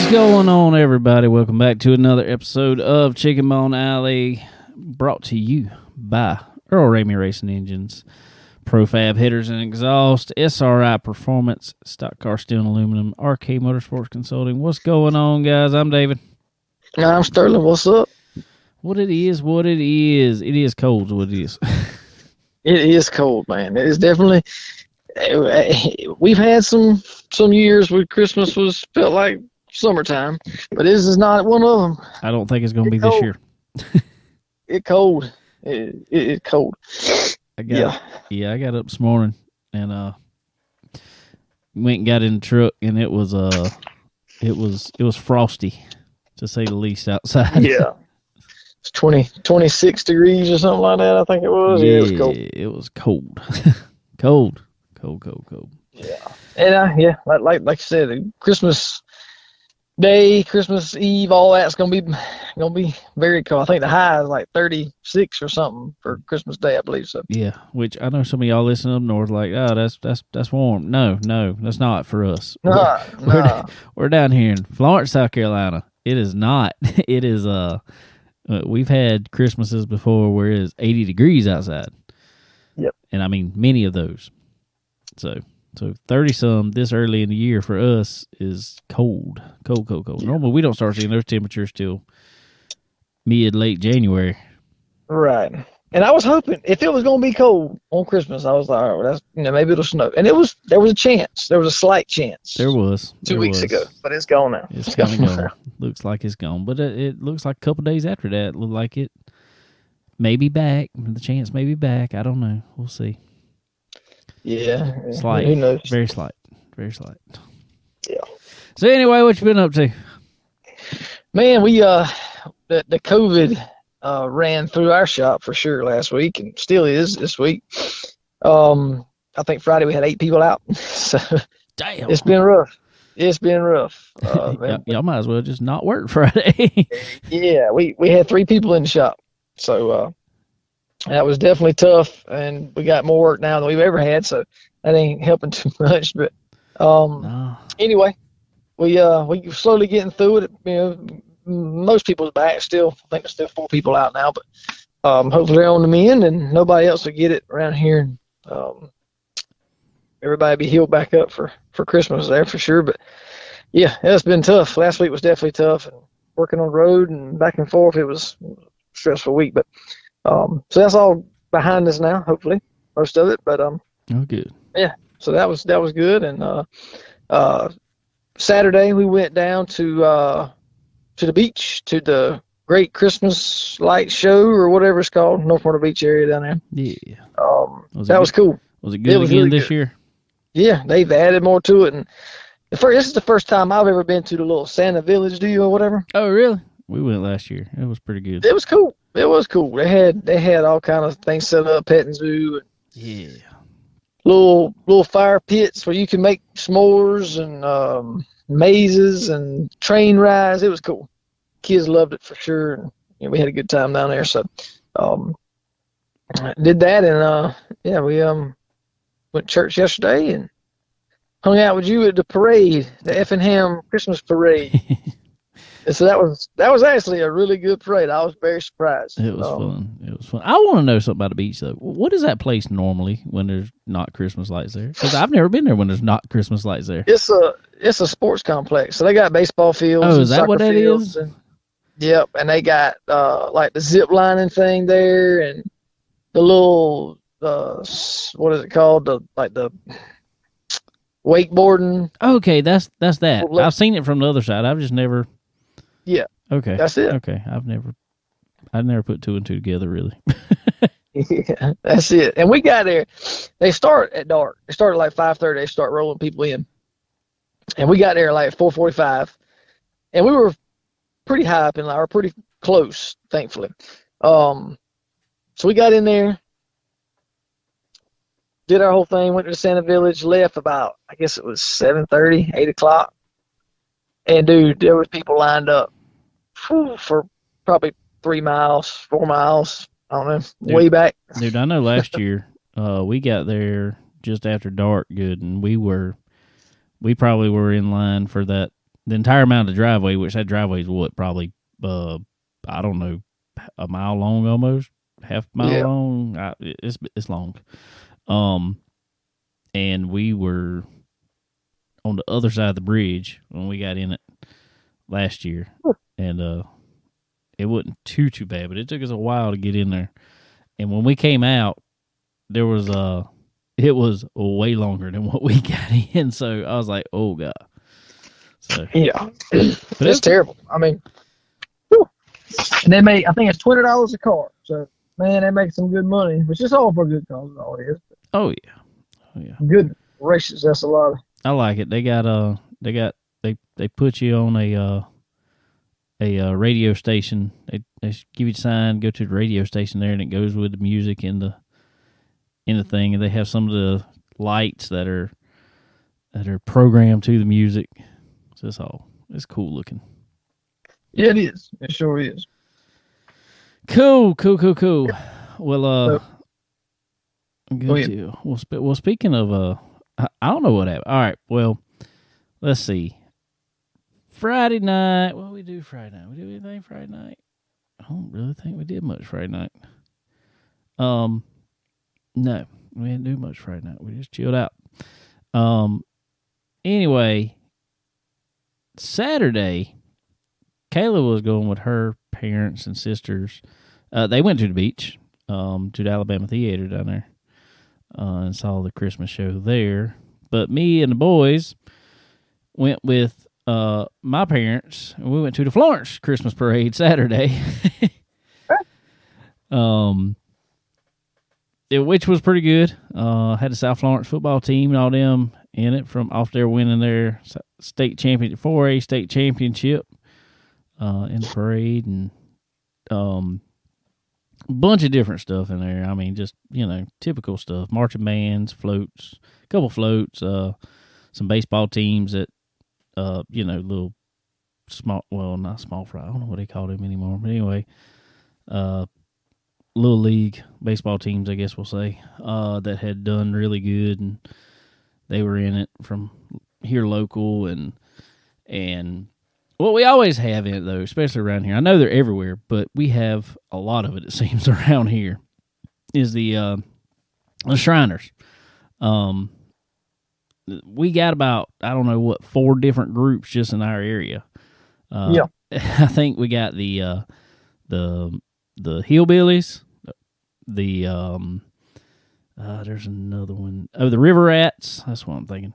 What's going on, everybody? Welcome back to another episode of Chicken Bone Alley, brought to you by Earl Ramey Racing Engines, Profab Headers and Exhaust, SRI Performance, Stock Car Steel and Aluminum, RK Motorsports Consulting. What's going on, guys? I'm David. I'm Sterling. What's up? What it is. It is cold, what it is. It is cold, man. It is definitely. We've had some years where Christmas felt like summertime, but this is not one of them. I don't think it's going to be this year. It's cold. It's cold. I got up this morning and went and got in the truck, and it was frosty, to say the least, outside. Yeah. It's 26 degrees or something like that, I think it was. Yeah, it was cold. It was cold. cold. Yeah. And like you said, Christmas Day, Christmas Eve, all that's gonna be very cold. I think the high is like 36 or something for Christmas Day, I believe so. Yeah, which I know some of y'all listening up north like, oh, that's warm. No, that's not for us. We're down here in Florence, South Carolina. It is not. It is we've had Christmases before where it's 80 degrees outside. Yep. And I mean many of those. So 30-some this early in the year for us is cold. Cold. Yeah. Normally, we don't start seeing those temperatures till late January. Right. And I was hoping, if it was going to be cold on Christmas, I was like, all right, well, maybe it'll snow. And there was a chance. There was a slight chance. There was. 2 weeks ago, but it's gone now. It's kind of gone. Looks like it's gone. But it looks like a couple days after that, it looked like it may be back. The chance may be back. I don't know. We'll see. Yeah. Slight. Who knows? Very slight. Yeah. So anyway, what you been up to? Man, we the COVID ran through our shop for sure last week, and still is this week. I think Friday we had 8 people out. So damn, it's been rough. Y'all might as well just not work Friday. Yeah, we had 3 people in the shop, so that was definitely tough, and we got more work now than we've ever had, so that ain't helping too much. But anyway, we slowly getting through it. You know, most people's back still. I think there's still 4 people out now, but hopefully they're on the mend, and nobody else will get it around here. And everybody be healed back up for Christmas there for sure. But yeah, it's been tough. Last week was definitely tough, and working on the road and back and forth, it was a stressful week. But so that's all behind us now, hopefully, most of it. But oh, good. Yeah, so that was good. And Saturday we went down to the beach, to the Great Christmas Light Show or whatever it's called, North Myrtle Beach area down there. Yeah. That was cool. Was it good again this year? Yeah, they've added more to it, and this is the first time I've ever been to the little Santa Village deal or whatever. Oh, really? We went last year. It was pretty good. It was cool. They had all kind of things set up, petting zoo. Yeah. Little fire pits where you can make s'mores and mazes and train rides. It was cool. Kids loved it for sure, and we had a good time down there. So did that, and we went to church yesterday and hung out with you at the parade, the Effingham Christmas parade. And so that was actually a really good parade. I was very surprised. It was fun. I want to know something about the beach, though. What is that place normally when there's not Christmas lights there? Because I've never been there when there's not Christmas lights there. It's a sports complex. So they got baseball fields. Oh, is that what that is? Yep, and they got like the zip lining thing there, and the little what is it called? The wakeboarding. Okay, that's that. I've seen it from the other side. I've just never. Yeah. Okay. That's it. Okay, I've never put 2 and 2 together really. Yeah, that's it. And we got there. They start at dark. They start at like 5:30. They start rolling people in, and we got there like 4:45, and we were pretty high up in line, or pretty close, thankfully. So we got in there, did our whole thing, went to the Santa Village, left about, I guess it was 7:30, 8 o'clock. And dude, there was people lined up for probably 3 miles, 4 miles. I don't know, way back. Dude, I know last year we got there just after dark good, and we probably were in line for that the entire amount of the driveway, which that driveway is what, probably, I don't know, a mile long almost, half mile long. It's long. And we were on the other side of the bridge when we got in it last year, and it wasn't too bad, but it took us a while to get in there. And when we came out, it was way longer than what we got in. So I was like, oh God. So yeah, but it's terrible. I mean, and they make, I think it's $20 a car. So man, they make some good money, which is all for a good cause. All it is. Oh yeah. Good gracious, that's a lot. I like it. They put you on a radio station. They give you a sign, go to the radio station there, and it goes with the music in the thing. And they have some of the lights that are programmed to the music. So it's cool looking. Yeah, it is. It sure is. Cool. Well, good deal. Well, speaking of, I don't know what happened. All right, well, let's see. Friday night, what did we do Friday night? We do anything Friday night? I don't really think we did much Friday night. No, we didn't do much Friday night. We just chilled out. Anyway, Saturday, Kayla was going with her parents and sisters. They went to the beach, to the Alabama Theater down there, and saw the Christmas show there. But me and the boys went with my parents, and we went to the Florence Christmas Parade Saturday. Which was pretty good. Had the South Florence football team and all them in it from off there winning their state championship, 4A state championship in the parade, and a bunch of different stuff in there. I mean, just, typical stuff. Marching bands, floats, a couple floats, some baseball teams that, little small, well, not small fry, I don't know what they call them anymore, but anyway, little league baseball teams, I guess we'll say, that had done really good, and they were in it from here local, and what we always have in it, though, especially around here, I know they're everywhere, but we have a lot of it seems, around here, is the Shriners. We got about, I don't know 4 different groups just in our area. I think we got the Hillbillies, there's another one. Oh, the River Rats. That's what I'm thinking.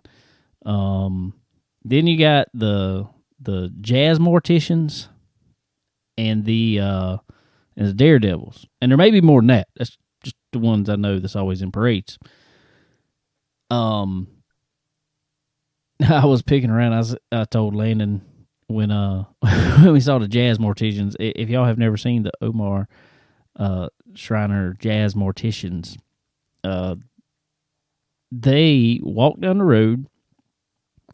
Then you got the Jazz Morticians and the Daredevils. And there may be more than that. That's just the ones I know that's always in parades. I was picking around. I told Landon when when we saw the Jazz Morticians, if y'all have never seen the Omar Shriner Jazz Morticians, they walk down the road,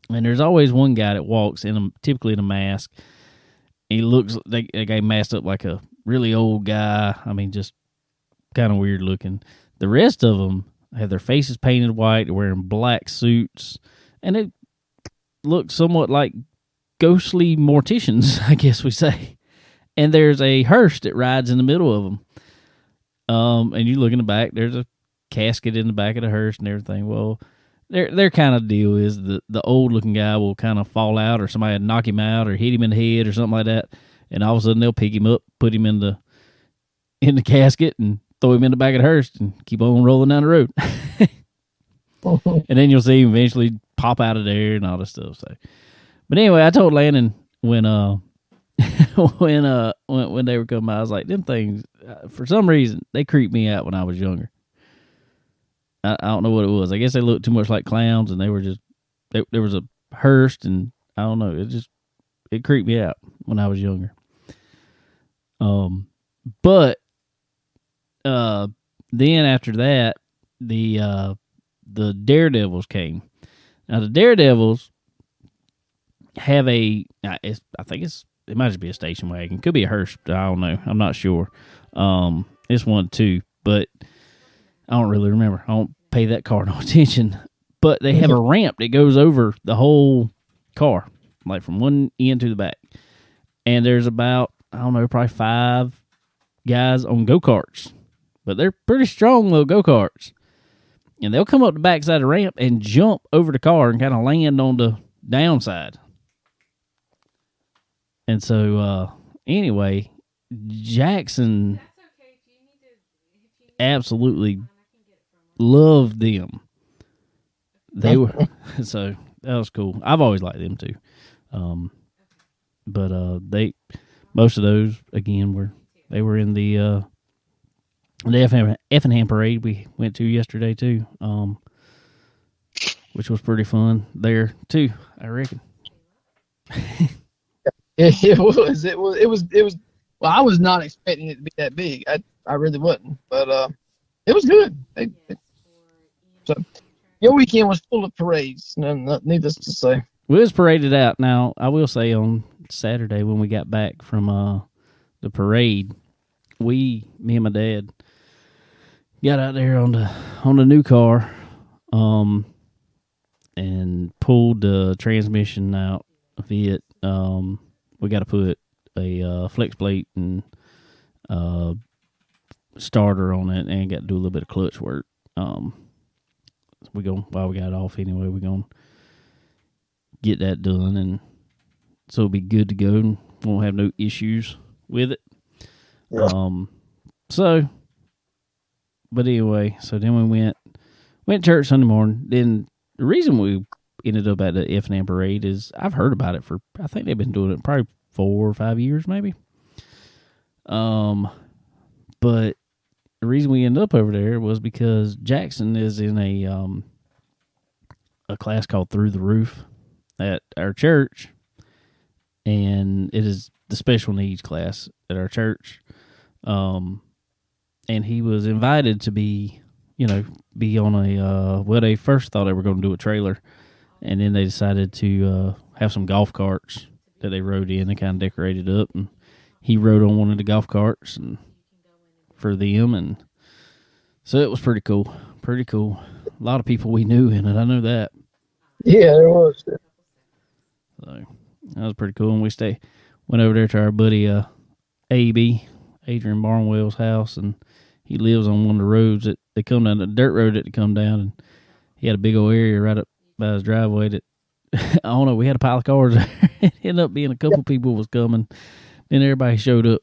and there's always one guy that walks typically in a mask. He looks, they got masked up like a really old guy. I mean, just kind of weird looking. The rest of them have their faces painted white. They're wearing black suits, and it looks somewhat like ghostly morticians, I guess we say. And there's a hearse that rides in the middle of them. And you look in the back, there's a casket in the back of the hearse and everything. Well, their kind of deal is the old looking guy will kind of fall out, or somebody knock him out or hit him in the head or something like that, and all of a sudden they'll pick him up, put him in the casket, and throw him in the back of the hearse and keep on rolling down the road. And then you'll see him eventually pop out of there and all this stuff. So, but anyway, I told Landon when when they were coming by, I was like, them things, for some reason, they creeped me out when I was younger. I don't know what it was. I guess they looked too much like clowns, and they were just, there was a hearse, and I don't know, it creeped me out when I was younger. But then after that, the Daredevils came. Now the Daredevils have I think it might just be a station wagon. Could be a hearse. I don't know. I'm not sure. It's one too, but I don't really remember. I don't pay that car no attention. But they have a ramp that goes over the whole car, like from one end to the back. And there's about, I don't know, probably 5 guys on go-karts. But they're pretty strong little go-karts. And they'll come up the backside of the ramp and jump over the car and kind of land on the downside. And so, anyway, Jackson absolutely loved them. They were, so that was cool. I've always liked them too. But most of those, again, they were in the Effingham parade we went to yesterday too, which was pretty fun there too, I reckon. It was. Well, I was not expecting it to be that big. I really wasn't, but it was good. So your weekend was full of parades. Needless to say, we was paraded out. Now I will say on Saturday when we got back from the parade, me and my dad got out there on the new car, and pulled the transmission out of it. We got to put a flex plate and starter on it, and got to do a little bit of clutch work. While we got it off anyway, we're gonna get that done, and so it'll be good to go, and won't have no issues with it. Yeah. But anyway, so then we went to church Sunday morning. Then the reason we ended up at the Effingham parade is I've heard about it for, I think they've been doing it probably 4 or 5 years maybe. But the reason we ended up over there was because Jackson is in a class called Through the Roof at our church, and it is the special needs class at our church. And he was invited to be on a, they first thought they were going to do a trailer, and then they decided to have some golf carts that they rode in and kind of decorated up, and he rode on one of the golf carts and for them, and so it was pretty cool. A lot of people we knew in it, I know that. Yeah, there was. So that was pretty cool, and we went over there to our buddy AB, Adrian Barnwell's house, and he lives on one of the roads that they come down, the dirt road that they come down, and he had a big old area right up by his driveway that, I don't know, we had a pile of cars there. It ended up being a couple people was coming, then everybody showed up.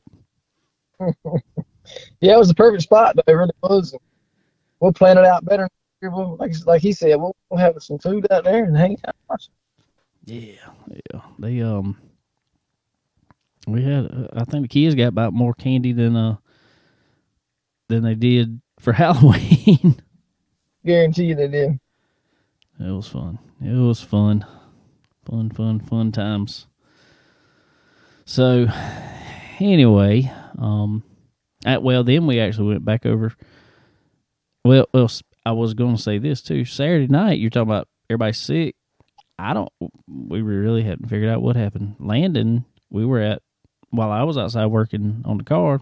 Yeah, it was the perfect spot, though. It really was. We'll plan it out better. Like he said, we'll have some food out there and hang out. Yeah. They we had, I think the kids got about more candy than they did for Halloween. Guarantee you they did. It was fun. Fun times. So, anyway, then we actually went back over. Well, I was going to say this too. Saturday night, you're talking about everybody sick. We really hadn't figured out what happened. Landon, while I was outside working on the car,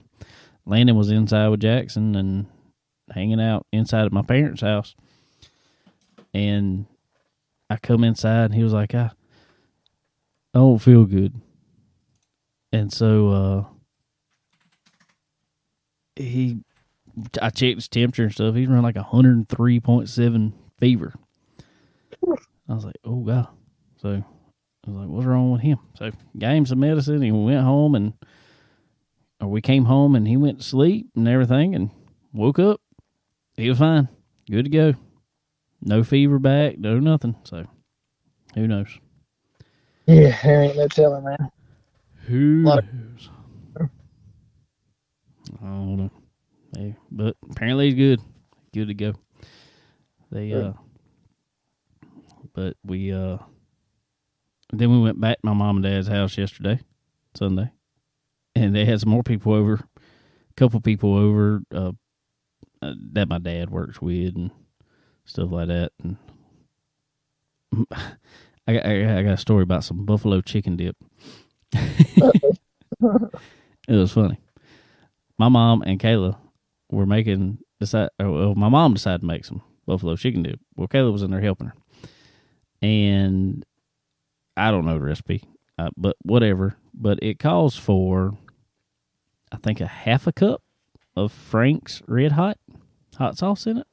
Landon was inside with Jackson and hanging out inside at my parents' house. And I come inside and he was like, I don't feel good. And so I checked his temperature and stuff. He's running like 103.7 fever. I was like, oh God. So I was like, what's wrong with him? So got him some medicine. He went home we came home and he went to sleep and everything and woke up. He was fine. Good to go. No fever back, no nothing. So who knows? Yeah, there ain't no telling, man. Who knows? I don't know. Hey, but apparently he's good. Good to go. But we then we went back to my mom and dad's house yesterday, Sunday, and they had some more people over, a couple people over that my dad works with and stuff like that. And I got a story about some buffalo chicken dip. It was funny. My mom and Kayla were my mom decided to make some buffalo chicken dip. Well, Kayla was in there helping her. And I don't know the recipe, but whatever. But it calls for, I think, a half a cup of Frank's Red Hot sauce in it.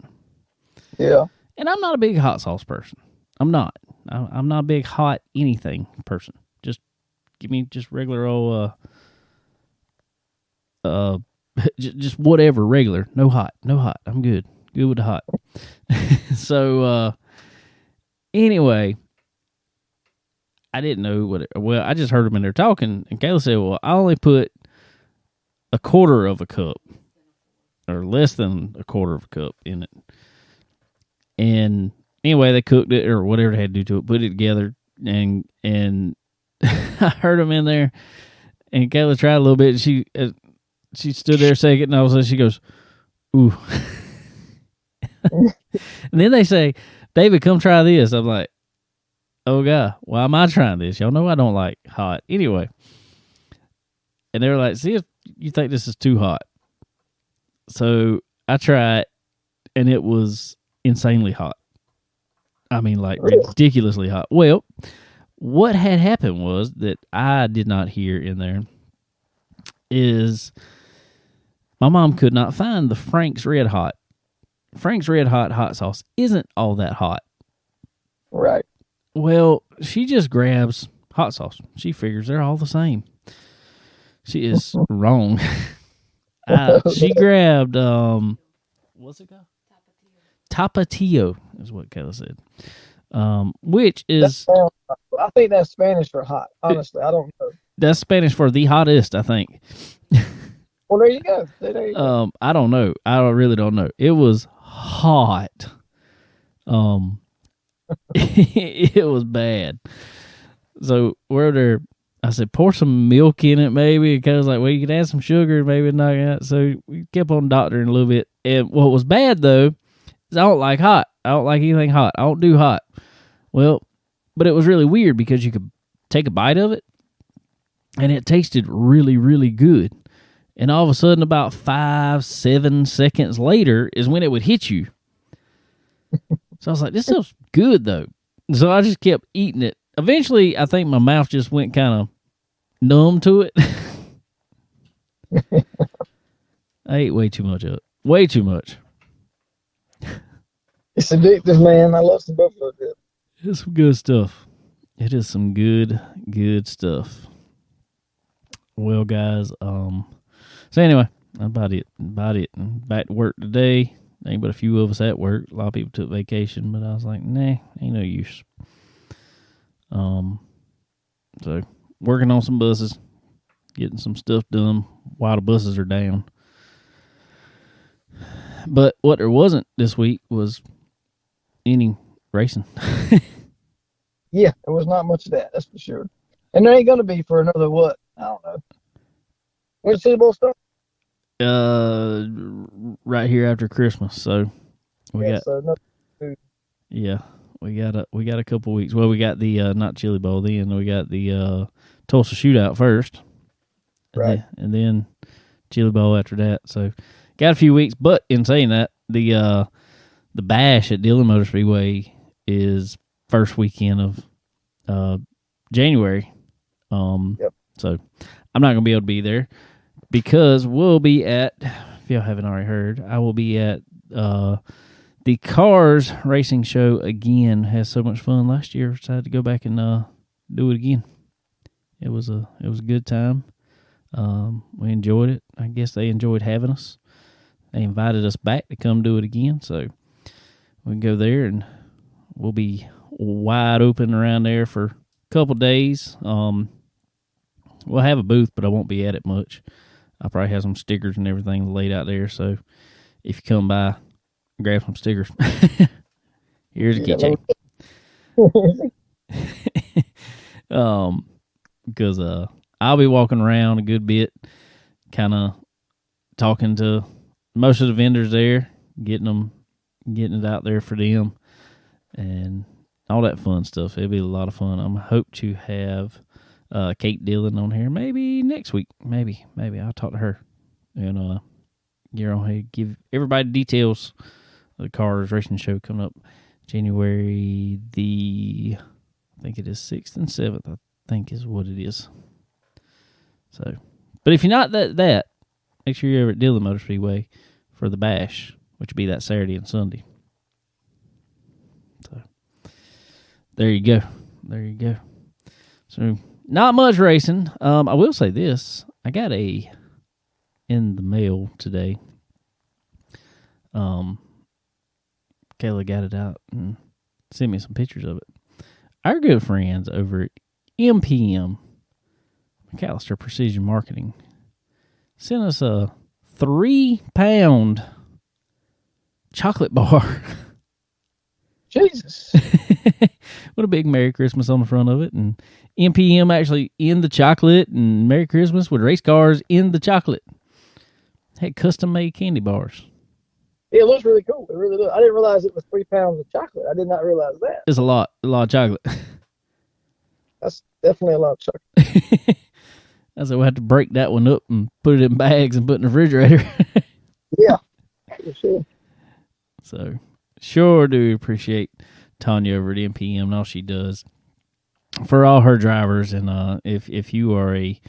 Yeah. And I'm not a big hot sauce person. I'm not. I'm not a big hot anything person. Just give me just regular old, just whatever, regular. No hot. I'm good. Good with the hot. So, anyway, I didn't know well, I just heard them in there talking, and Kayla said, well, I only put a quarter of a cup, or less than a quarter of a cup in it. And anyway, they cooked it, or whatever they had to do to it, put it together, and I heard them in there, and Kayla tried a little bit, and she stood there a second, and all of a sudden she goes, ooh. And then they say, David, come try this. I'm like, oh, God, why am I trying this? Y'all know I don't like hot. Anyway. And they were like, see if you think this is too hot. So I tried, and it was insanely hot. I mean, like, ridiculously hot. Well, what had happened was that I did not hear in there is my mom could not find the Frank's Red Hot. Frank's Red Hot sauce isn't all that hot. Right. Well, she just grabs hot sauce. She figures they're all the same. She is wrong. She grabbed, what's it called? Tapatio is what Kayla said. Which is... I think that's Spanish for hot. Honestly, I don't know. That's Spanish for the hottest, I think. Well, there you go. There you go. I don't know. I really don't know. It was hot. It was bad. So we're there. I said, pour some milk in it, maybe. Because I was like, well, you could add some sugar, maybe knock it out. So we kept on doctoring a little bit. And what was bad, though, is I don't like hot. I don't like anything hot. I don't do hot. Well, but it was really weird because you could take a bite of it, and it tasted really, really good. And all of a sudden, about 5-7 seconds later is when it would hit you. So I was like, this stuff's good, though. So I just kept eating it. Eventually, I think my mouth just went kind of numb to it. I ate way too much of it. Way too much. It's addictive, man. I love some buffalo dip. It's some good stuff. It is some good stuff. Well, guys, so anyway, about it. Back to work today. Ain't but a few of us at work. A lot of people took vacation, but I was like, nah, ain't no use. So working on some buses, getting some stuff done while the buses are down. But what there wasn't this week was any racing. Yeah, there was not much of that, that's for sure. And there ain't going to be for another, what? I don't know. When's the City Bowl start? Right here after Christmas. So we got a couple weeks. Well, we got the not Chili Bowl then. We got the Tulsa Shootout first, right, and then Chili Bowl after that. So got a few weeks. But in saying that, the bash at Dillon Motor Speedway is first weekend of January. Yep. So I'm not gonna be able to be there because we'll be at. If y'all haven't already heard, I will be at the Cars Racing Show again. Had so much fun last year. Decided to go back and do it again. It was a good time. We enjoyed it. I guess they enjoyed having us. They invited us back to come do it again, so we can go there and we'll be wide open around there for a couple days. We'll have a booth, but I won't be at it much. I'll probably have some stickers and everything laid out there, so if you come by, grab some stickers. Here's a keychain. Because I'll be walking around a good bit, kind of talking to most of the vendors there, getting it out there for them, and all that fun stuff. It'll be a lot of fun. I hope to have Kate Dillon on here maybe next week. Maybe I'll talk to her and get on here, give everybody details of the Cars Racing Show coming up January the I think it is 6th and 7th, I think is what it is. So, but if you're not that, make sure you're at Dillon Motor Speedway for the bash, which will be that Saturday and Sunday. So, there you go. There you go. So, not much racing. I will say this. I got in the mail today. Kayla got it out and sent me some pictures of it. Our good friends over at MPM, McAllister Precision Marketing, sent us a 3-pound chocolate bar. Jesus. What a big Merry Christmas on the front of it. And MPM actually in the chocolate, and Merry Christmas with race cars in the chocolate. Had custom-made candy bars. It looks really cool. It really does. I didn't realize it was 3 pounds of chocolate. I did not realize that. It's a lot of chocolate. That's definitely a lot of chocolate. I said we'll have to break that one up and put it in bags and put it in the refrigerator. Yeah, for sure. So, sure do appreciate Tanya over at MPM and all she does for all her drivers. And if you are a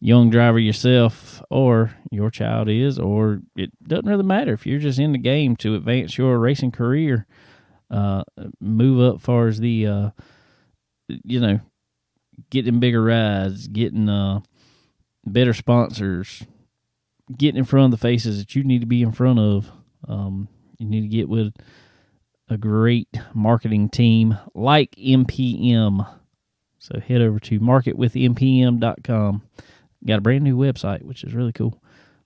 young driver yourself, or your child is, or it doesn't really matter, if you're just in the game to advance your racing career, move up far as the getting bigger rides, getting better sponsors, getting in front of the faces that you need to be in front of. You need to get with a great marketing team like MPM. So head over to marketwithmpm.com. Got a brand new website, which is really cool.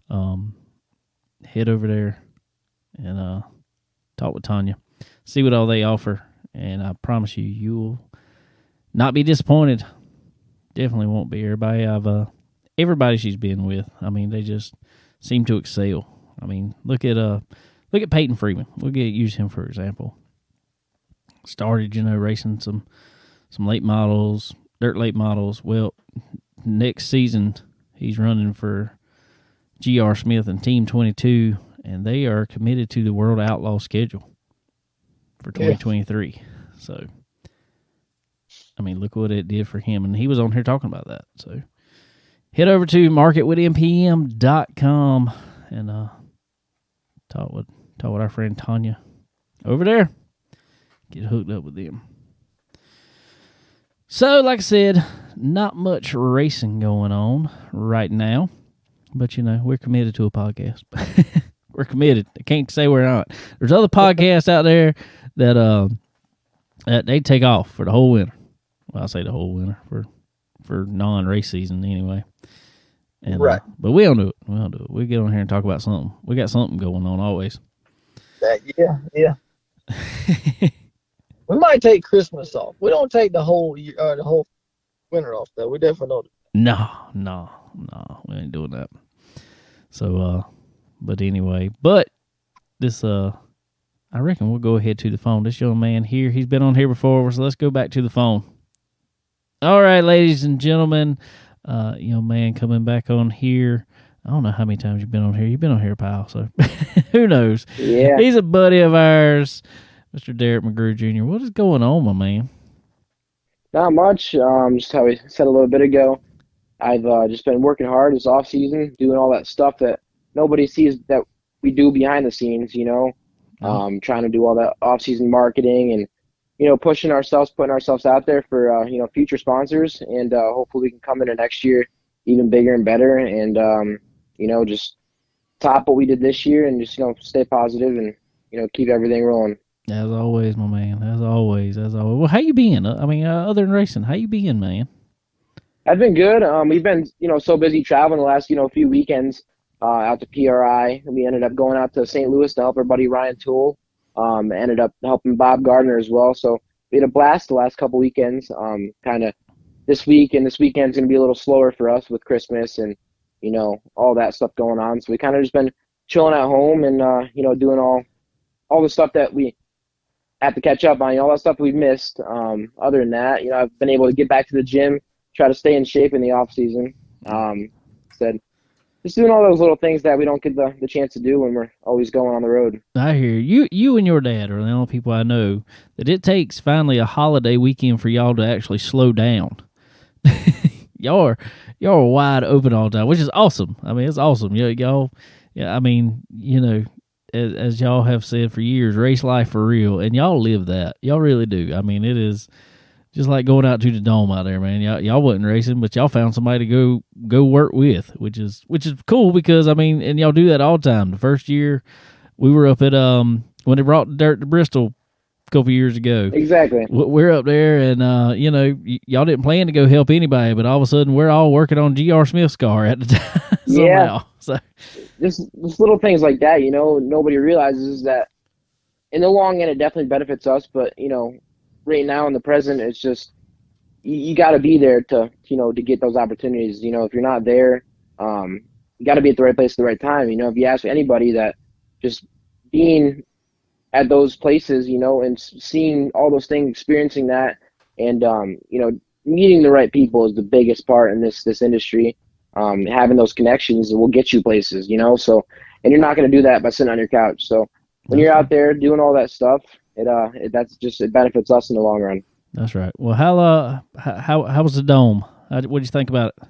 Head over there and talk with Tanya. See what all they offer. And I promise you, you'll not be disappointed. Definitely won't be. Everybody she's been with, I mean, they just seem to excel. I mean, look at Peyton Freeman. We'll use him for example. Started, racing some late models, dirt late models. Well, next season he's running for GR Smith and Team 22, and they are committed to the World Outlaw schedule for 2023. Yeah. So, I mean, look what it did for him, and he was on here talking about that. So, head over to marketwithmpm.com and talk with our friend Tanya over there. Get hooked up with them. So, like I said, not much racing going on right now, but we're committed to a podcast. We're committed. I can't say we're not. There's other podcasts out there that they take off for the whole winter. Well, I say the whole winter for non-race season anyway. And, right. But we don't do it. We get on here and talk about something. We got something going on always. Yeah. We might take Christmas off. We don't take the whole year, the whole winter off, though. We definitely don't. No. We ain't doing that. So, but anyway, this, I reckon we'll go ahead to the phone. This young man here, he's been on here before, so let's go back to the phone. All right, ladies and gentlemen, young man coming back on here. I don't know how many times you've been on here. You've been on here, pal, so who knows? Yeah. He's a buddy of ours, Mr. Derrick McGrew Jr. What is going on, my man? Not much. Just how we said a little bit ago, I've just been working hard this off season, doing all that stuff that nobody sees that we do behind the scenes. Trying to do all that off season marketing and putting ourselves out there for future sponsors, and hopefully we can come into next year even bigger and better, and just top what we did this year, and just stay positive and keep everything rolling. As always, my man. As always. Well, how you been? Other than racing, how you been, man? I've been good. We've been, so busy traveling the last, few weekends out to PRI. We ended up going out to St. Louis to help our buddy Ryan Toole. Ended up helping Bob Gardner as well. So we had a blast the last couple weekends. Kind of this week and this weekend's going to be a little slower for us with Christmas and, all that stuff going on. So we kind of just been chilling at home and, doing all the stuff that we have to catch up on, all that stuff we've missed. Other than that, I've been able to get back to the gym, try to stay in shape in the off season. Said just doing all those little things that we don't get the chance to do when we're always going on the road. I hear you. You and your dad are the only people I know that it takes finally a holiday weekend for y'all to actually slow down. y'all are wide open all the time, which is awesome. I mean, it's awesome. Y'all, I mean, as y'all have said for years, race life for real, and y'all live that. Y'all really do. I mean, it is just like going out to the dome out there, man. Y'all wasn't racing, but y'all found somebody to go work with, which is cool because I mean, and y'all do that all the time. The first year we were up at when they brought Derrick to Bristol a couple years ago. Exactly. We're up there, and y'all didn't plan to go help anybody, but all of a sudden we're all working on G.R. Smith's car at the time. Somehow. Yeah. So just little things like that, nobody realizes that in the long end it definitely benefits us, but right now in the present, it's just you got to be there to get those opportunities. If you're not there, you got to be at the right place at the right time. If you ask anybody, that just being at those places, and seeing all those things, experiencing that, and meeting the right people is the biggest part in this industry. Having those connections will get you places, So, and you're not going to do that by sitting on your couch. So when you're out there doing all that stuff, it benefits us in the long run. That's right. Well, how was the dome? What did you think about it?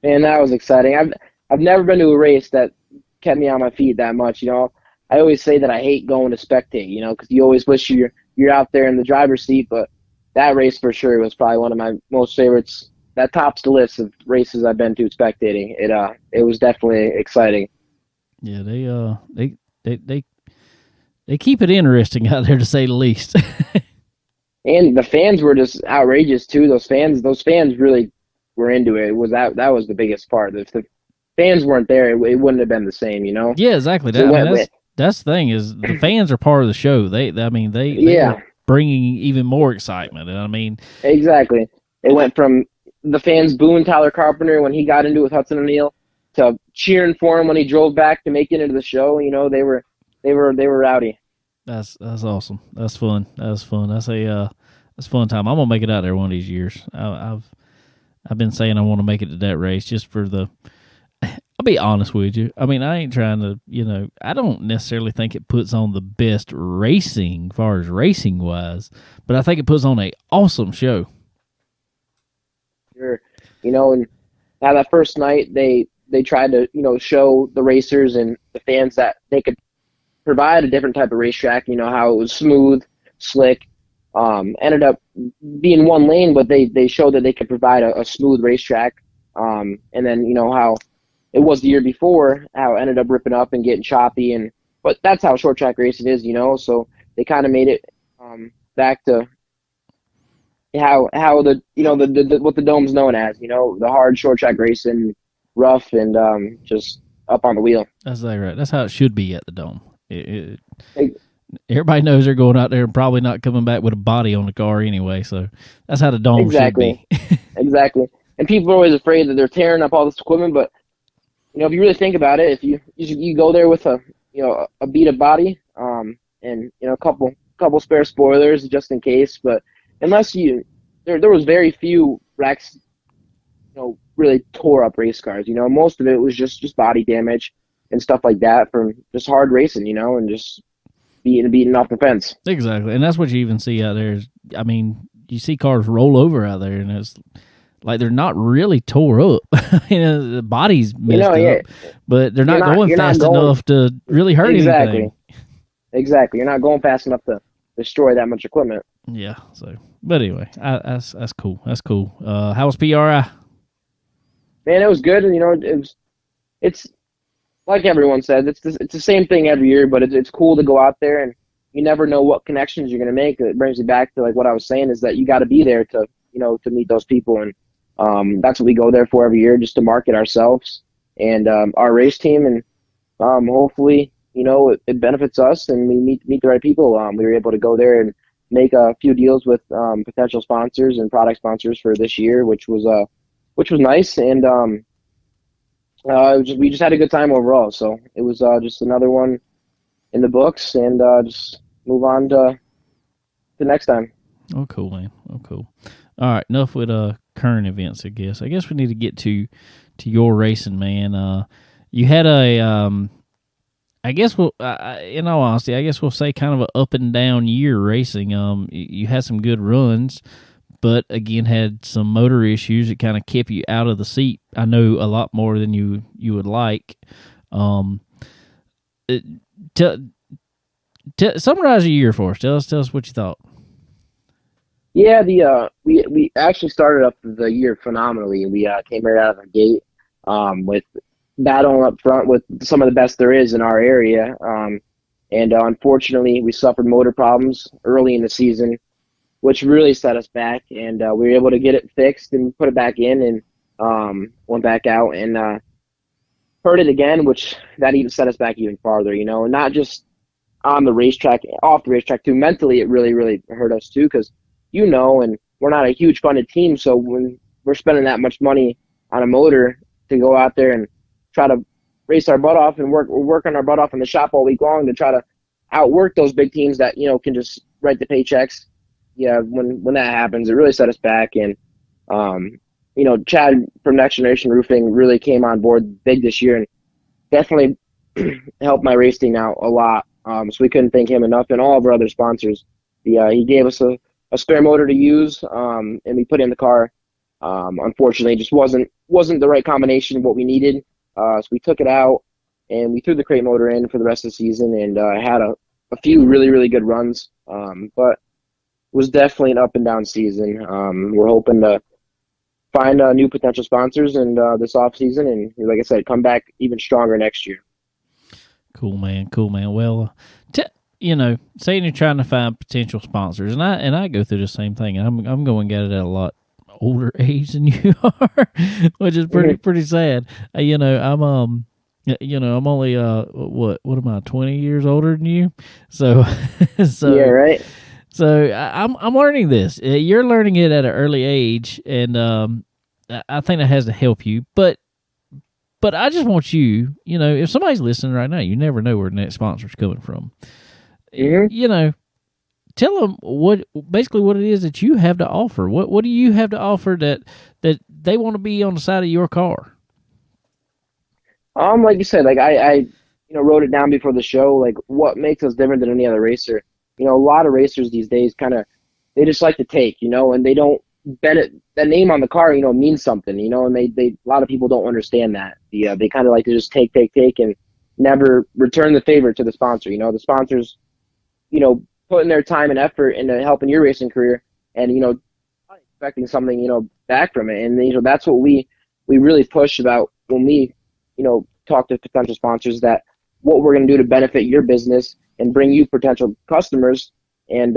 Man, that was exciting. I've never been to a race that kept me on my feet that much. I always say that I hate going to spectate, because you always wish you're out there in the driver's seat. But that race for sure was probably one of my most favorites. That tops the list of races I've been to spectating. It was definitely exciting. Yeah, they keep it interesting out there, to say the least. And the fans were just outrageous too. Those fans really were into it. That was the biggest part. If the fans weren't there, it wouldn't have been the same, Yeah, exactly. That's the thing, is the fans are part of the show. They are bringing even more excitement. And I mean, exactly. It went from the fans booing Tyler Carpenter when he got into it with Hudson O'Neal to cheering for him when he drove back to make it into the show. They were rowdy. That's awesome. That's fun. That's fun. That's a fun time. I'm gonna make it out there one of these years. I've been saying I want to make it to that race just for the. I'll be honest with you. I mean, I ain't trying to. I don't necessarily think it puts on the best racing, as far as racing wise, but I think it puts on a awesome show. Sure, and now that first night they tried to show the racers and the fans that they could provide a different type of racetrack, how it was smooth, slick, ended up being one lane, but they showed that they could provide a smooth racetrack. And then, how it was the year before, how it ended up ripping up and getting choppy. But that's how short track racing is, so they kind of made it back to how the what the dome's known as, the hard short track racing, rough and just up on the wheel. That's right. That's how it should be at the dome. Everybody knows they're going out there and probably not coming back with a body on the car anyway, so that's how the dome should be. Exactly. And people are always afraid that they're tearing up all this equipment, but if you really think about it, if you go there with a beat up body, and a couple spare spoilers just in case, but unless there was very few wrecks, really tore up race cars. Most of it was just body damage and stuff like that from just hard racing, and just beating off the fence. Exactly, and that's what you even see out there. I mean, you see cars roll over out there, and it's like they're not really tore up. The body's messed up, but they're not going fast enough to really hurt anything. Exactly. You're not going fast enough to destroy that much equipment. Yeah. So, but anyway, that's cool. That's cool. How was PRI? Man, it was good, and it's like everyone said, it's the same thing every year, but it's cool to go out there, and you never know what connections you're going to make. It brings me back to like what I was saying, is that you got to be there to to meet those people, and that's what we go there for every year, just to market ourselves and our race team, and hopefully it benefits us and we meet the right people. We were able to go there and make a few deals with potential sponsors and product sponsors for this year, which was nice, and we just had a good time overall. So it was just another one in the books, and just move on to the next time. Oh, cool, man. Oh, cool. All right, enough with current events, I guess. I guess we need to get to to your racing, man. You had I guess in all honesty, I guess we'll say kind of an up and down year racing. You had some good runs, but again had some motor issues that kind of kept you out of the seat. I know a lot more than you would like. Summarize your year for us. Tell us what you thought. Yeah, we actually started up the year phenomenally. We came right out of the gate with battling up front with some of the best there is in our area. And unfortunately, we suffered motor problems early in the season, which really set us back. And we were able to get it fixed and put it back in, and went back out and hurt it again, which that even set us back even farther. And not just on the racetrack, off the racetrack too. Mentally, it really, really hurt us too, because and we're not a huge funded team, so when we're spending that much money on a motor to go out there and try to race our butt off and we're working our butt off in the shop all week long to try to outwork those big teams that can just write the paychecks. Yeah, when that happens, it really set us back. And Chad from Next Generation Roofing really came on board big this year and definitely helped my race team out a lot. So we couldn't thank him enough, and all of our other sponsors. He gave us a spare motor to use, and we put in the car. Unfortunately, it just wasn't the right combination of what we needed. So we took it out, and we threw the crate motor in for the rest of the season, and had a few really, really good runs. But it was definitely an up and down season. We're hoping to find new potential sponsors and this off season, and like I said, come back even stronger next year. Cool, man. Well, saying you're trying to find potential sponsors, and I go through the same thing. I'm going at it at a lot older age than you are, which is pretty sad. I'm only what am I, 20 years older than you? So yeah, right. So I'm learning this. You're learning it at an early age, and I think that has to help you. But I just want you, if somebody's listening right now, you never know where the next sponsor's coming from. Mm-hmm. Tell them what it is that you have to offer. What do you have to offer that they want to be on the side of your car? Like you said, like I wrote it down before the show. Like, what makes us different than any other racer? A lot of racers these days they just like to take, and they don't bet that name on the car, means something, and they a lot of people don't understand that. They kind of like to just take and never return the favor to the sponsor. The sponsors, putting their time and effort into helping your racing career, and expecting something back from it. And that's what we really push about when we talk to potential sponsors, that what we're going to do to benefit your business and bring you potential customers, and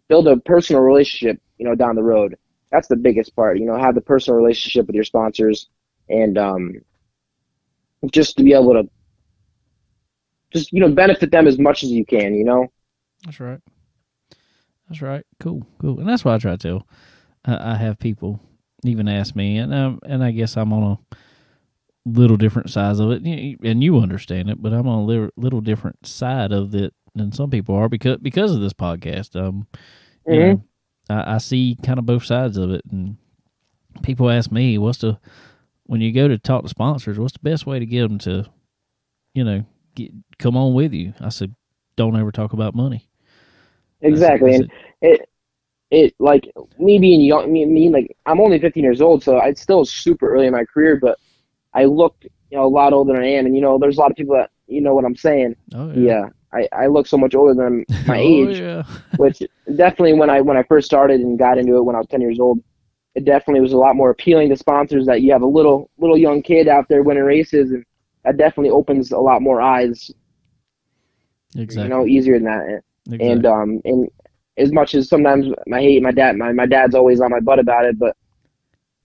build a personal relationship down the road. That's the biggest part. Have the personal relationship with your sponsors, and just to be able to just benefit them as much as you can. That's right. Cool. And that's what I try to tell. I have people even ask me, and I guess I'm on a little different size of it, and you understand it, but I'm on a little different side of it than some people are because of this podcast. I see kind of both sides of it, and people ask me, when you go to talk to sponsors, what's the best way to get them to, come on with you? I said, don't ever talk about money. Exactly. And it like me being young, like I'm only 15 years old, so it's still super early in my career, but I look, a lot older than I am, and there's a lot of people that what I'm saying. Oh, yeah. I look so much older than my age, yeah. Which definitely when I first started and got into it when I was 10 years old, it definitely was a lot more appealing to sponsors that you have a little young kid out there winning races, and that definitely opens a lot more eyes. Exactly. Easier than that. Exactly. And as much as sometimes I hate my dad, my dad's always on my butt about it, but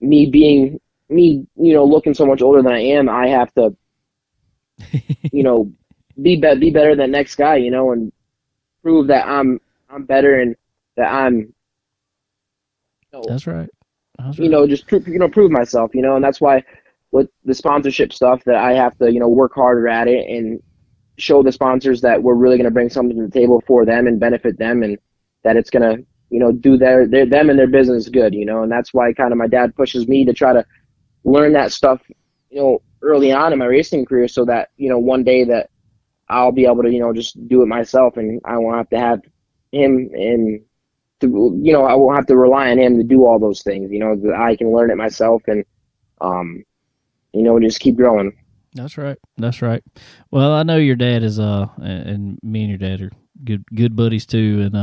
me, looking so much older than I am, I have to, be better than next guy, and prove that I'm better and that I'm. That's right. Just prove myself, and that's why with the sponsorship stuff that I have to, work harder at it and show the sponsors that we're really going to bring something to the table for them and benefit them, and that it's going to, do them and their business good, and that's why kind of my dad pushes me to try to, learn that stuff, early on in my racing career, so that one day that I'll be able to just do it myself, and I won't have to have him I won't have to rely on him to do all those things. That I can learn it myself and just keep growing. That's right. That's right. Well, I know your dad is and me and your dad are good buddies too, and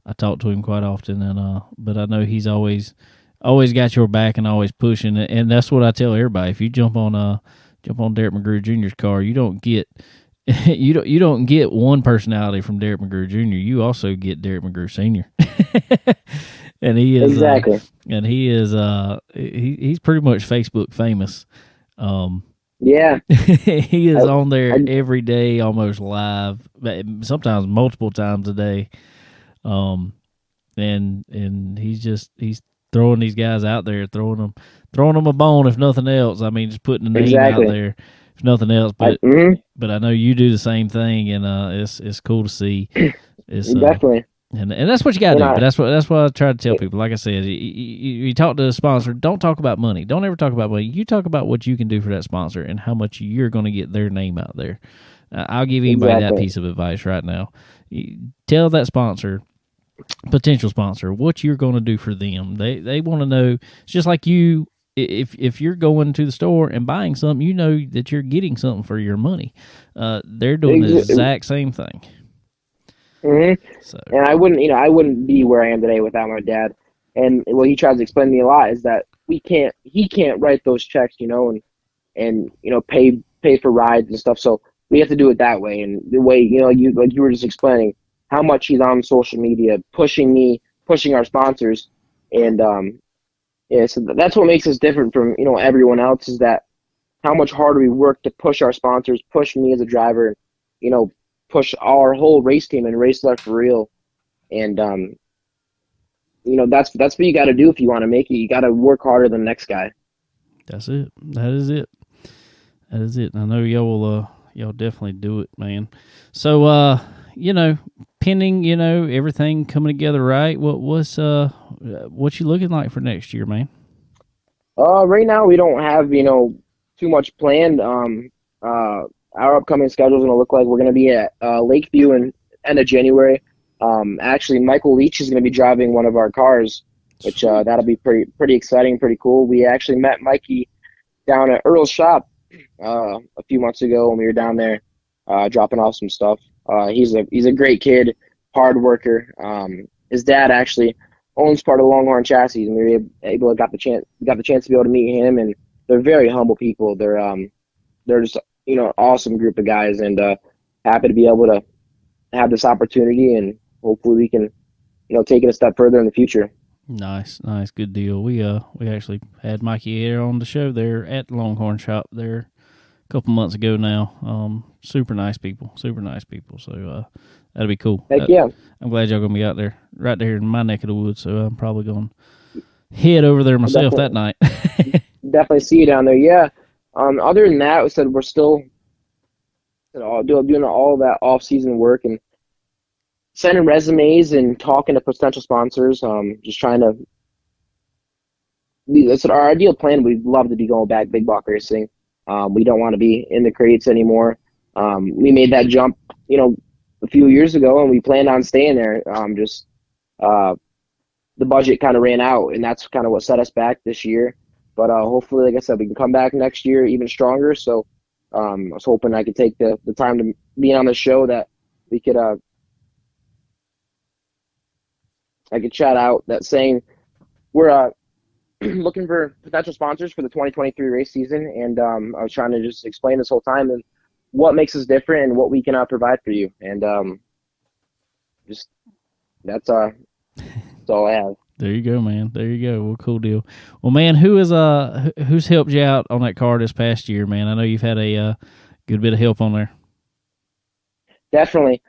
I talk to him quite often, and but I know he's always got your back and always pushing, and that's what I tell everybody. If you jump on Derrick McGrew Jr.'s car, you don't get you don't get one personality from Derrick McGrew Jr. You also get Derrick McGrew Sr. And he is exactly, and he is he's pretty much Facebook famous. Yeah, he is on there every day, almost live, sometimes multiple times a day. And he's throwing these guys out there, throwing them a bone, if nothing else. I mean, just putting the name out there, if nothing else. But but I know you do the same thing, and it's cool to see. It's definitely. And that's what you got to do. But that's what I try to tell people. Like I said, you talk to a sponsor. Don't talk about money. Don't ever talk about money. You talk about what you can do for that sponsor and how much you're going to get their name out there. I'll give anybody that piece of advice right now. Tell that sponsor, potential sponsor, what you're going to do for them. They want to know. It's just like you. If you're going to the store and buying something, you know that you're getting something for your money. They're doing the exact same thing. Mm-hmm. So. And I wouldn't be where I am today without my dad. And what he tries to explain to me a lot is that he can't write those checks, and pay for rides and stuff. So we have to do it that way. And the way, you were just explaining how much he's on social media, pushing our sponsors. And, so that's what makes us different from, everyone else, is that how much harder we work to push our sponsors, push me as a driver, push our whole race team and Race Left for Real. And, that's what you got to do if you want to make it. You got to work harder than the next guy. That's it. That is it. That is it. I know y'all definitely do it, man. So, pending, everything coming together right, what you looking like for next year, man? Right now we don't have, too much planned. Our upcoming schedule is going to look like we're going to be at Lakeview in end of January. Actually, Michael Leach is going to be driving one of our cars, which that'll be pretty exciting, pretty cool. We actually met Mikey down at Earl's shop a few months ago when we were down there dropping off some stuff. He's a great kid, hard worker. His dad actually owns part of Longhorn Chassis, and we were got the chance to be able to meet him. And they're very humble people. They're just awesome group of guys, and happy to be able to have this opportunity, and hopefully we can take it a step further in the future. Nice, good deal. We actually had Mikey here on the show there at the Longhorn shop there a couple months ago now. Super nice people. So that'll be cool. Heck yeah. I'm glad y'all gonna be out there, right there in my neck of the woods. So I'm probably gonna head over there myself that night. Definitely see you down there. Yeah. Other than that, we said we're still doing all that off-season work and sending resumes and talking to potential sponsors. Just trying to. That's our ideal plan. We'd love to be going back big block racing. We don't want to be in the crates anymore. We made that jump, a few years ago, and we planned on staying there. The budget kind of ran out, and that's kind of what set us back this year. But hopefully, like I said, we can come back next year even stronger. So I was hoping I could take the time to be on the show, that we could I could shout out that saying we're looking for potential sponsors for the 2023 race season. And I was trying to just explain this whole time and what makes us different and what we can provide for you. And that's all I have. There you go, man. There you go. Well, cool deal. Well, man, who's helped you out on that car this past year, man? I know you've had a good bit of help on there. Definitely.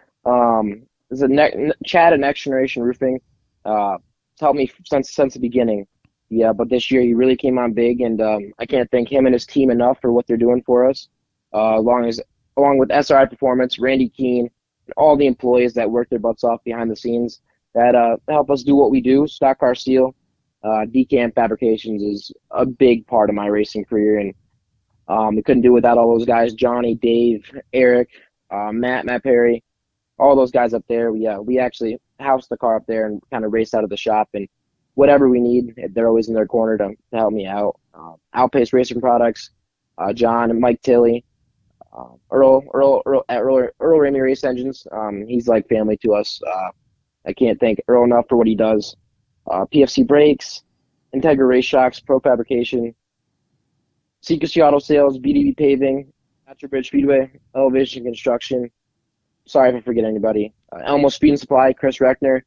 Chad at Next Generation Roofing helped me since the beginning. Yeah, but this year he really came on big, and I can't thank him and his team enough for what they're doing for us. Along with SRI Performance, Randy Keene, and all the employees that work their butts off behind the scenes that help us do what we do, stock car steel. decamp fabrications is a big part of my racing career, and we couldn't do it without all those guys: Johnny, Dave, Eric, Matt Perry, all those guys up there. We actually house the car up there and kind of race out of the shop, and whatever we need, they're always in their corner to help me out. Outpace Racing Products, John and Mike Tilley, Earl at Earl Ramey Race Engines. He's like family to us. I can't thank Earl enough for what he does. PFC Brakes, Integra Race Shocks, Pro Fabrication, Secrecy Auto Sales, BDB Paving, Natural Bridge Speedway, Elevation Construction. Sorry if I forget anybody. Elmo Speed and Supply, Chris Reckner,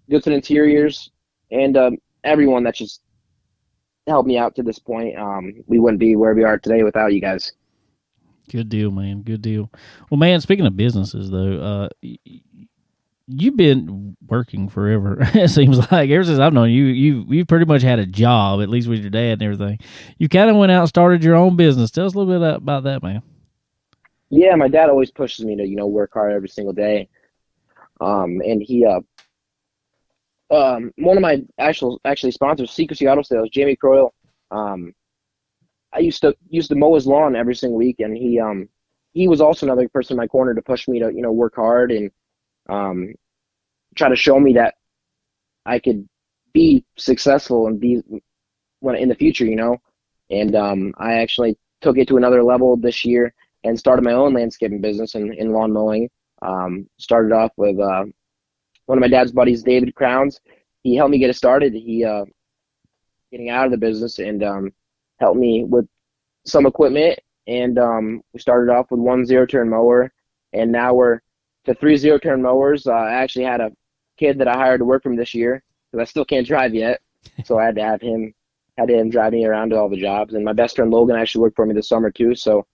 Goodson Interiors, and everyone that just helped me out to this point. We wouldn't be where we are today without you guys. Good deal, man. Good deal. Well, man, speaking of businesses, though, you've been working forever. It seems like ever since I've known you, you've pretty much had a job, at least with your dad and everything. You kind of went out and started your own business. Tell us a little bit about that, man. Yeah, my dad always pushes me to work hard every single day. And he one of my actually sponsors, Secrecy Auto Sales, Jamie Croyle. I used to mow his lawn every single week, and he was also another person in my corner to push me to work hard and try to show me that I could be successful and be in the future, And I actually took it to another level this year and started my own landscaping business in lawn mowing. Started off with one of my dad's buddies, David Crowns. He helped me get it started. He getting out of the business and helped me with some equipment. And we started off with 1 0-turn mower, and now we're to 3 0-turn mowers. I actually had a kid that I hired to work for me this year because I still can't drive yet, so I had to have him drive me around to all the jobs. And my best friend Logan actually worked for me this summer too. So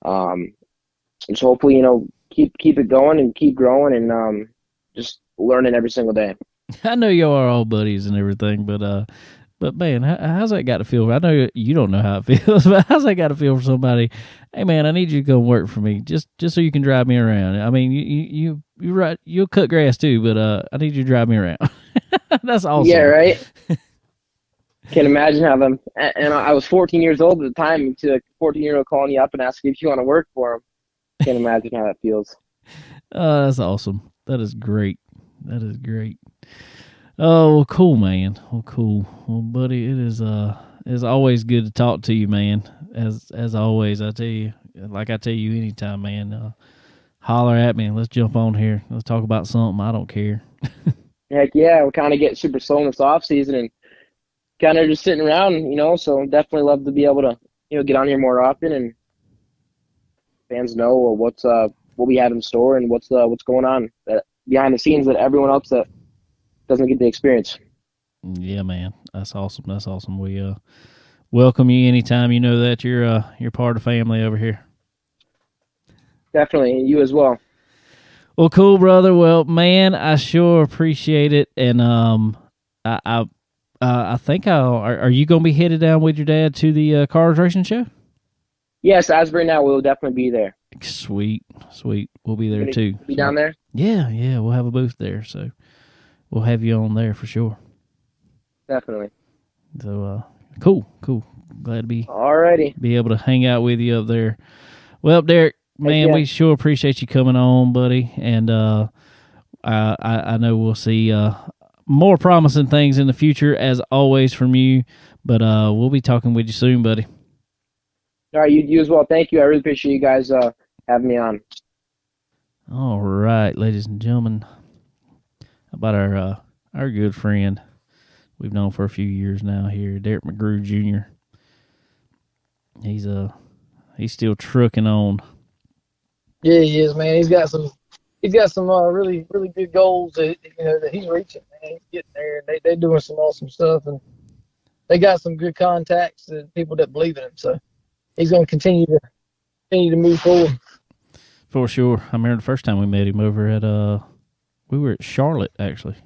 just hopefully keep it going and keep growing and just learning every single day. I know y'all are all buddies and everything, but man, how's that got to feel? I know you don't know how it feels, but how's that got to feel for somebody? Hey, man, I need you to go work for me just so you can drive me around. I mean, you're right. You'll cut grass too, but I need you to drive me around. That's awesome. Yeah, right. Can't imagine how them. And I was 14 years old at the time. To a 14-year-old calling you up and asking if you want to work for him. Can't imagine how that feels. That's awesome. That is great. That is great. Oh, well, cool, man. Well, cool. Well, buddy, it is always good to talk to you, man. As always, I tell you, like I tell you anytime, man, holler at me and let's jump on here. Let's talk about something. I don't care. Heck yeah, we're kind of getting super slow in this off season and kind of just sitting around, so definitely love to be able to, get on here more often and fans know what we have in store and what's going on behind the scenes that everyone else that doesn't get the experience. Yeah, man, that's awesome. That's awesome. We welcome you anytime. You know that you're part of the family over here. Definitely, you as well. Well, cool, brother. Well, man, I sure appreciate it, and I think are you going to be headed down with your dad to the Cars Racing Show? Yes, as of right now, we'll definitely be there. Sweet. We'll be there too. Be down there? Yeah, we'll have a booth there, so we'll have you on there for sure. Definitely. So, cool. Glad to be able to hang out with you up there. Well, Derrick, man, we sure appreciate you coming on, buddy, and I know we'll see more promising things in the future, as always, from you, but we'll be talking with you soon, buddy. All right, you as well. Thank you. I really appreciate you guys having me on. All right, ladies and gentlemen, about our good friend we've known for a few years now here, Derrick McGrew Jr. He's still trucking on. Yeah, he is, man. He's got some really good goals that he's reaching. Man, he's getting there. They're doing some awesome stuff, and they got some good contacts and people that believe in him. So he's going to continue to move forward. For sure. I remember the first time we met him over at we were at Charlotte, actually.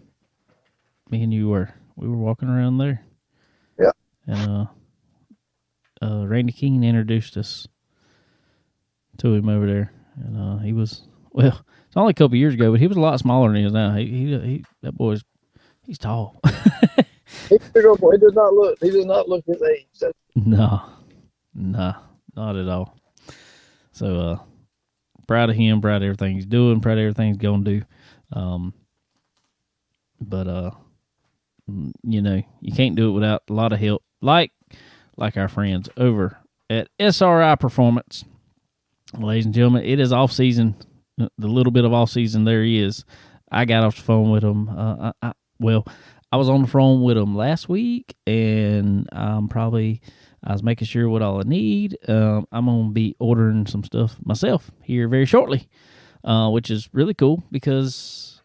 Me and you were. We were walking around there. Yeah. And Randy King introduced us to him over there. And he was, well, it's only a couple years ago, but he was a lot smaller than he is now. He's tall. He's a big old boy. He does not look. He does not look his age. No, not at all. So, proud of him. Proud of everything he's doing. Proud of everything he's going to do. But you know, you can't do it without a lot of help, like our friends over at SRI Performance. Ladies and gentlemen, it is off season. The little bit of off season there is. I got off the phone with them. I was on the phone with them last week, and I was making sure what all I need. I'm going to be ordering some stuff myself here very shortly, which is really cool because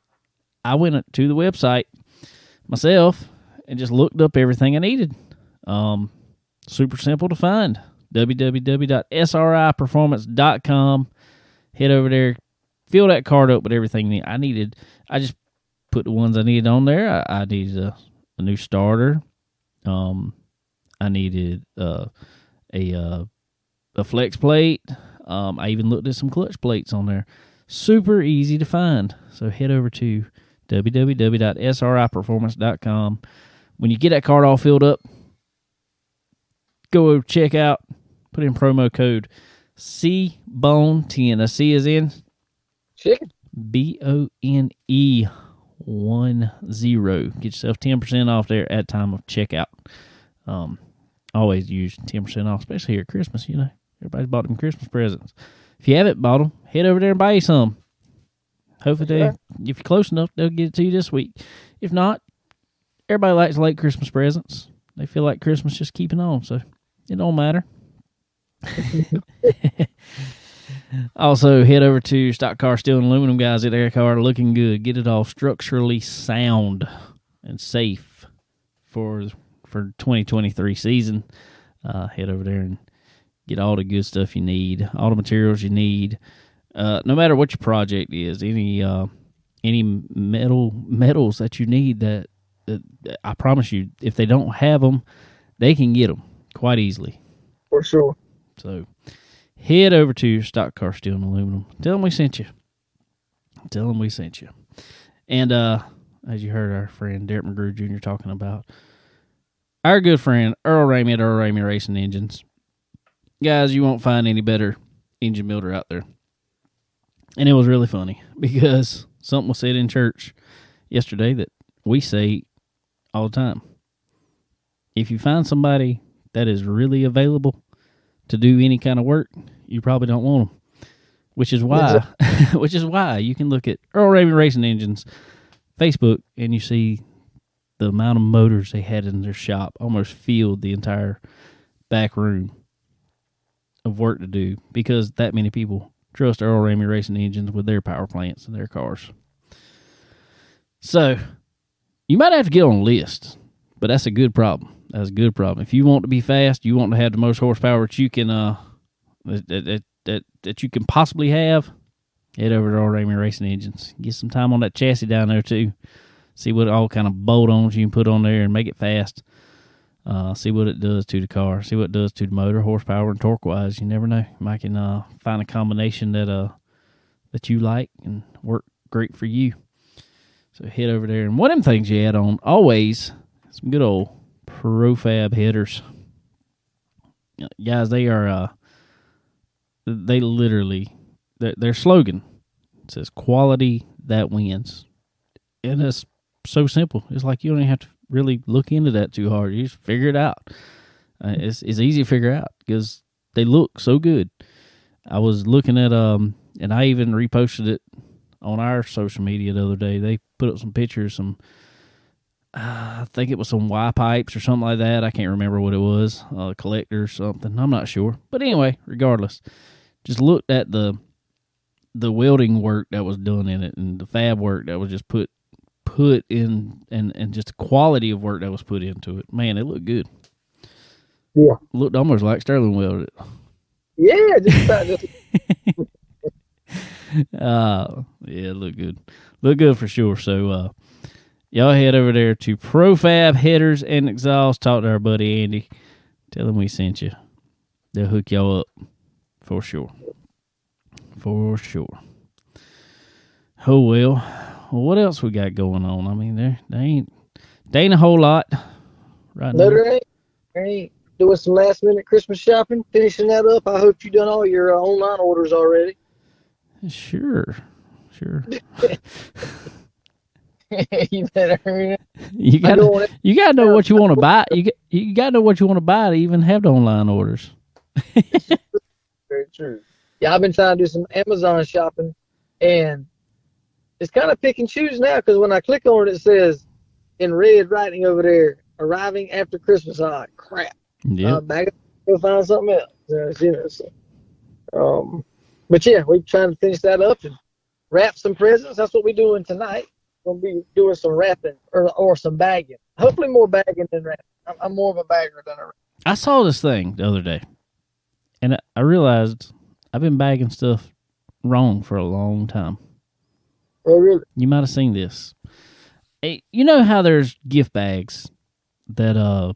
I went to the website myself and just looked up everything I needed. Super simple to find. www.sriperformance.com. Head over there, fill that card up with everything I needed. I just put the ones I needed on there. I needed a new starter. I needed a flex plate. I even looked at some clutch plates on there. Super easy to find. So head over to www.sriperformance.com. When you get that card all filled up, go check out, put in promo code CBONE10. A C is in Chicken. BONE10. Get yourself 10% off there at time of checkout. Always use 10% off, especially here at Christmas. You know, everybody's bought them Christmas presents. If you haven't bought them, head over there and buy you some. Hopefully, if you're close enough, they'll get it to you this week. If not, everybody likes late Christmas presents. They feel like Christmas just keeping on, so it don't matter. Also, head over to Stock Car Steel and Aluminum guys at their car, looking good. Get it all structurally sound and safe for 2023 season. Head over there and get all the good stuff you need, all the materials you need. No matter what your project is, any metals that you need that I promise you, if they don't have them, they can get them quite easily. For sure. So head over to Stock Car Steel and Aluminum. Tell them we sent you. And as you heard our friend Derrick McGrew Jr. talking about, our good friend Earl Ramey at Earl Ramey Racing Engines. Guys, you won't find any better engine builder out there. And it was really funny because something was said in church yesterday that we say all the time. If you find somebody that is really available to do any kind of work, you probably don't want them. Which is why you can look at Earl Ramey Racing Engines Facebook and you see the amount of motors they had in their shop almost filled the entire back room of work to do because that many people trust Earl Ramey Racing Engines with their power plants and their cars. So, you might have to get on a list, but that's a good problem. That's a good problem. If you want to be fast, you want to have the most horsepower that you can that you can possibly have, head over to Earl Ramey Racing Engines. Get some time on that chassis down there too. See what all kind of bolt-ons you can put on there and make it fast. See what it does to the car. See what it does to the motor, horsepower, and torque-wise. You never know. You might can find a combination that you like and work great for you. So head over there. And one of them things you add on, always, some good old Profab headers. Guys, they are, they literally, their slogan says, quality that wins. And it's so simple. It's like you don't even have to really look into that too hard. You just figure it out. It's easy to figure out because they look so good. I was looking at, and I even reposted it on our social media the other day. They put up some pictures, I think it was some Y pipes or something like that. I can't remember what it was, a collector or something. I'm not sure. But anyway, regardless, just looked at the welding work that was done in it and the fab work that was just put in and just the quality of work that was put into it. Man, it looked good. Yeah. Looked almost like Sterling welded it. Yeah, just about. Yeah, it looked good. Looked good for sure. So, y'all head over there to Profab Headers and Exhaust. Talk to our buddy Andy. Tell him we sent you. They'll hook y'all up for sure. For sure. Oh, well, what else we got going on? I mean, there ain't a whole lot. right No, now? there ain't. Doing some last minute Christmas shopping, finishing that up. I hope you done all your online orders already. Sure. You better hurry up. You got to know what you want to buy. You got to know what you want to buy to even have the online orders. Very true. Yeah, I've been trying to do some Amazon shopping, and it's kind of pick and choose now because when I click on it, it says in red writing over there, arriving after Christmas. I'm like, crap. Yeah. Back up, go find something else. But yeah, we're trying to finish that up and wrap some presents. That's what we're doing tonight. We'll be doing some wrapping or some bagging. Hopefully more bagging than wrapping. I'm more of a bagger than a wrapper. I saw this thing the other day, and I realized I've been bagging stuff wrong for a long time. Oh, really? You might have seen this. Hey, you know how there's gift bags that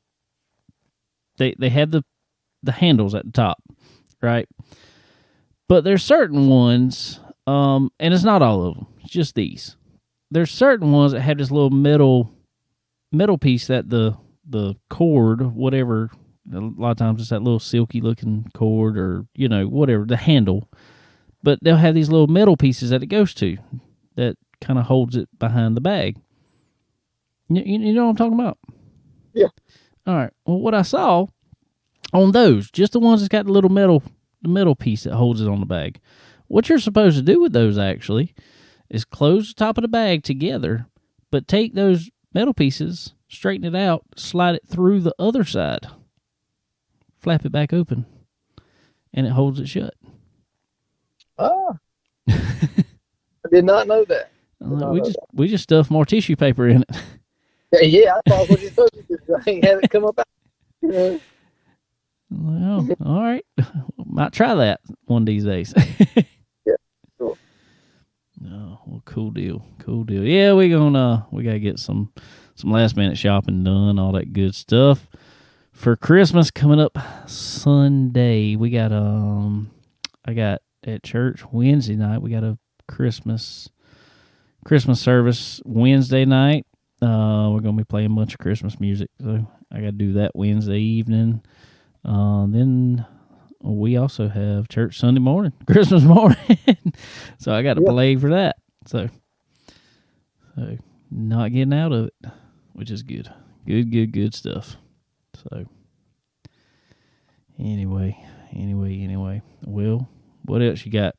they have the handles at the top, right? But there's certain ones, and it's not all of them. It's just these. There's certain ones that have this little metal piece that the cord, whatever. A lot of times it's that little silky looking cord or whatever the handle. But they'll have these little metal pieces that it goes to that kind of holds it behind the bag. You know what I'm talking about? Yeah. All right. Well, what I saw on those, just the ones that's got the metal piece that holds it on the bag. What you're supposed to do with those actually is close the top of the bag together, but take those metal pieces, straighten it out, slide it through the other side, flap it back open, and it holds it shut. Ah. I did not know that. We just stuff more tissue paper in it. Yeah, I thought what you're supposed to do. I ain't had it come up out. Well, all right. Might try that one of these days. Yeah, cool. Oh, well, cool deal. Yeah, we gotta get some last minute shopping done, all that good stuff. For Christmas coming up Sunday, we got I got at church Wednesday night, we got a Christmas service Wednesday night. We're gonna be playing a bunch of Christmas music, so I gotta do that Wednesday evening. Then we also have church Sunday morning, Christmas morning. So I got to play for that. So not getting out of it, which is good. Good stuff. So anyway. Well, what else you got?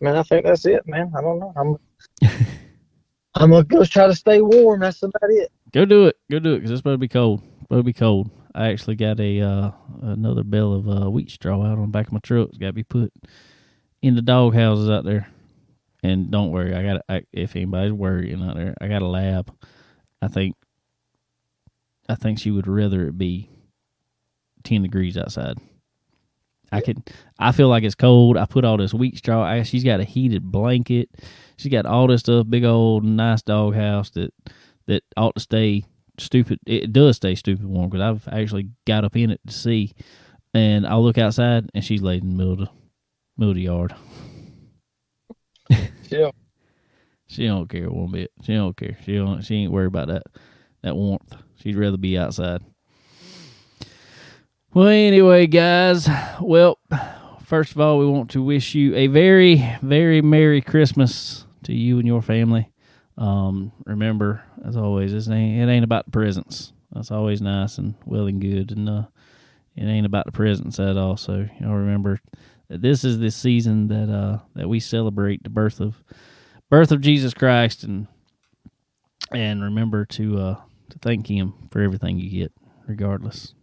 Man, I think that's it, man. I don't know. I'm gonna go try to stay warm. That's about it. Go do it, because it's supposed to be cold. I actually got another bale of wheat straw out on the back of my truck. It's got to be put in the dog houses out there. And don't worry, if anybody's worrying out there, I got a lab. I think she would rather it be 10 degrees outside. I feel like it's cold. I put all this wheat straw. She's got a heated blanket. She's got all this stuff, big old nice dog house that ought to stay stupid. It does stay stupid warm because I've actually got up in it to see, and I look outside and she's laid in the middle of the yard. Yeah. She don't care one bit. She don't care. She ain't worried about that warmth. She'd rather be outside. Well, anyway, guys. Well, first of all, we want to wish you a very, very Merry Christmas to you and your family. Remember, as always, it ain't about the presents. That's always nice and well and good, and it ain't about the presents at all. So remember that this is the season that we celebrate the birth of Jesus Christ, and remember to thank Him for everything you get, regardless.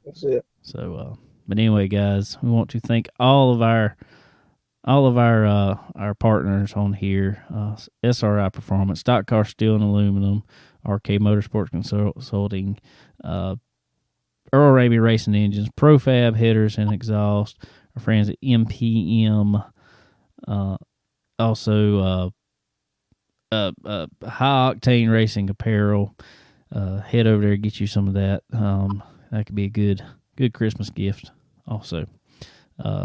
That's it. So, but anyway, guys, we want to thank all of our partners on here: SRI Performance, Stock Car Steel and Aluminum, RK Motorsports Consulting, Earl Ramey Racing Engines, Profab Headers and Exhaust, our friends at MPM, also High Octane Racing Apparel. Head over there, get you some of that. That could be a good Christmas gift. Also,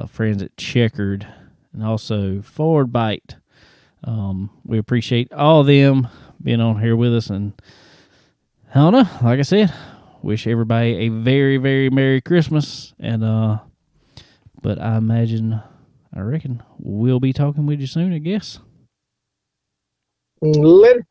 friends at Checkered. And also Forward Bite. We appreciate all of them being on here with us and I don't know. Like I said, wish everybody a very, very Merry Christmas. And but I reckon we'll be talking with you soon, I guess. Later.